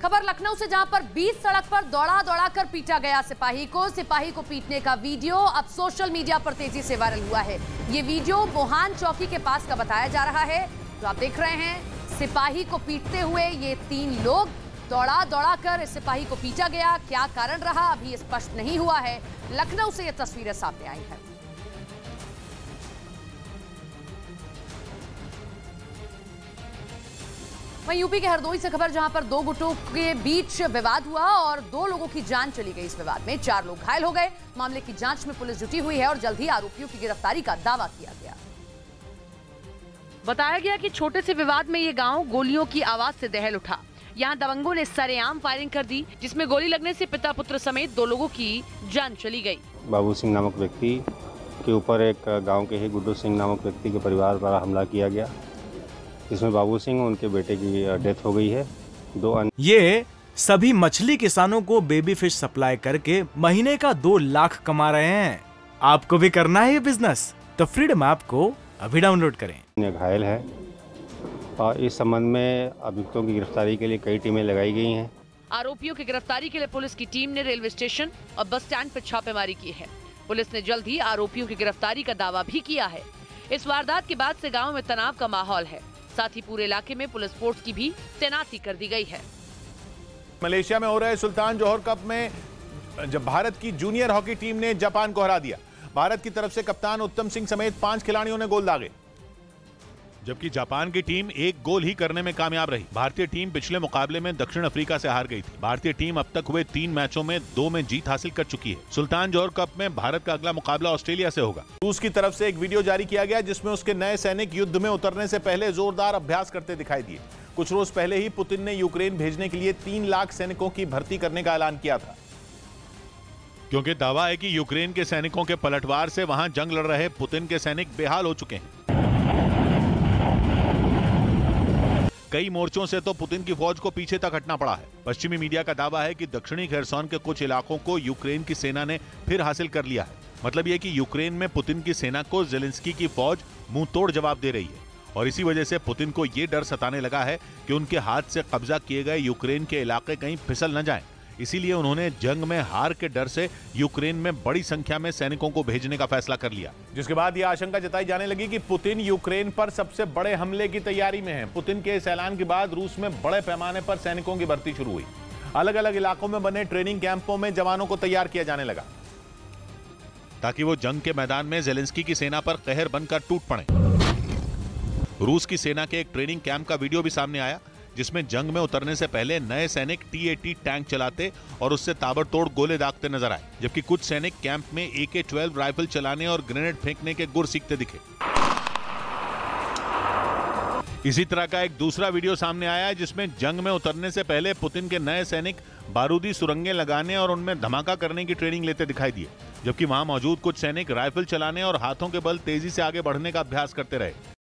खबर लखनऊ से, जहां पर बीच सड़क पर दौड़ा दौड़ा कर पीटा गया सिपाही को पीटने का वीडियो अब सोशल मीडिया पर तेजी से वायरल हुआ है। ये वीडियो बोहान चौकी के पास का बताया जा रहा है। तो आप देख रहे हैं सिपाही को पीटते हुए ये 3 लोग, दौड़ा दौड़ा कर इस सिपाही को पीटा गया। क्या कारण रहा अभी स्पष्ट नहीं हुआ है। लखनऊ से ये तस्वीरें सामने आई हैं। वहीं यूपी के हरदोई से खबर, जहां पर 2 गुटों के बीच विवाद हुआ और 2 लोगों की जान चली गई। इस विवाद में 4 लोग घायल हो गए। मामले की जांच में पुलिस जुटी हुई है और जल्द ही आरोपियों की गिरफ्तारी का दावा किया गया। बताया गया कि छोटे से विवाद में ये गांव गोलियों की आवाज से दहल उठा। यहां दबंगों ने सरेआम फायरिंग कर दी, जिसमें गोली लगने से पिता पुत्र समेत 2 लोगों की जान चली गई। बाबू सिंह नामक व्यक्ति के ऊपर एक गांव के ही गुड्डू सिंह नामक व्यक्ति के परिवार पर हमला किया गया, जिसमें बाबू सिंह उनके बेटे की डेथ हो गई है। 2 अन्य ये सभी मछली किसानों को बेबी फिश सप्लाई करके महीने का 2 लाख कमा रहे हैं। आपको भी करना है ये बिजनेस? तो फ्रीडम ऐप को अभी डाउनलोड करें। घायल है और इस संबंध में अभियुक्तों की गिरफ्तारी के लिए कई टीमें लगाई गई हैं। आरोपियों की गिरफ्तारी के लिए पुलिस की टीम ने रेलवे स्टेशन और बस स्टैंड पर छापेमारी की है। पुलिस ने जल्द ही आरोपियों की गिरफ्तारी का दावा भी किया है। इस वारदात के बाद से गाँव में तनाव का माहौल है। साथ ही पूरे इलाके में पुलिस फोर्स की भी तैनाती कर दी गई है। मलेशिया में हो रहे सुल्तान जोहर कप में जब भारत की जूनियर हॉकी टीम ने जापान को हरा दिया। भारत की तरफ से कप्तान उत्तम सिंह समेत 5 खिलाड़ियों ने गोल दागे, जबकि जापान की टीम 1 गोल ही करने में कामयाब रही। भारतीय टीम पिछले मुकाबले में दक्षिण अफ्रीका से हार गई थी। भारतीय टीम अब तक हुए 3 मैचों में 2 में जीत हासिल कर चुकी है। सुल्तान जोहर कप में भारत का अगला मुकाबला ऑस्ट्रेलिया से होगा। रूस की तरफ से एक वीडियो जारी किया गया, जिसमें उसके नए सैनिक युद्ध में उतरने से पहले जोरदार अभ्यास करते दिखाई दिए। कुछ रोज पहले ही पुतिन ने यूक्रेन भेजने के लिए 3 लाख सैनिकों की भर्ती करने का ऐलान किया था, क्योंकि दावा है कि यूक्रेन के सैनिकों के पलटवार से वहां जंग लड़ रहे पुतिन के सैनिक बेहाल हो चुके हैं। कई मोर्चों से तो पुतिन की फौज को पीछे तक हटना पड़ा है। पश्चिमी मीडिया का दावा है कि दक्षिणी खेरसोन के कुछ इलाकों को यूक्रेन की सेना ने फिर हासिल कर लिया है। मतलब यह कि यूक्रेन में पुतिन की सेना को जेलेंस्की की फौज मुंह तोड़ जवाब दे रही है और इसी वजह से पुतिन को यह डर सताने लगा है कि उनके हाथ से कब्जा किए गए यूक्रेन के इलाके कहीं फिसल न जाएं। इसीलिए उन्होंने जंग में हार के डर से यूक्रेन में बड़ी संख्या में सैनिकों को भेजने का फैसला कर लिया, जिसके बाद यह आशंका जताई जाने लगी कि पुतिन यूक्रेन पर सबसे बड़े हमले की तैयारी में है। पुतिन के इस ऐलान के बाद रूस में बड़े पैमाने पर सैनिकों की भर्ती शुरू हुई। अलग अलग इलाकों में बने ट्रेनिंग कैंपों में जवानों को तैयार किया जाने लगा, ताकि वो जंग के मैदान में जेलेंस्की की सेना पर कहर बनकर टूट पड़े। रूस की सेना के एक ट्रेनिंग कैंप का वीडियो भी सामने आया, जिसमें जंग में उतरने से पहले नए सैनिक T-80 टैंक चलाते और उससे ताबड़तोड़ गोले दागते नजर आए, जबकि कुछ सैनिक कैंप में AK-12 राइफल चलाने और ग्रेनेड फेंकने के गुर सीखते दिखे। इसी तरह का एक दूसरा वीडियो सामने आया, जिसमें जंग में उतरने से पहले पुतिन के नए सैनिक बारूदी सुरंगें लगाने और उनमें धमाका करने की ट्रेनिंग लेते दिखाई दिए, जबकि वहां मौजूद कुछ सैनिक राइफल चलाने और हाथों के बल तेजी से आगे बढ़ने का अभ्यास करते रहे।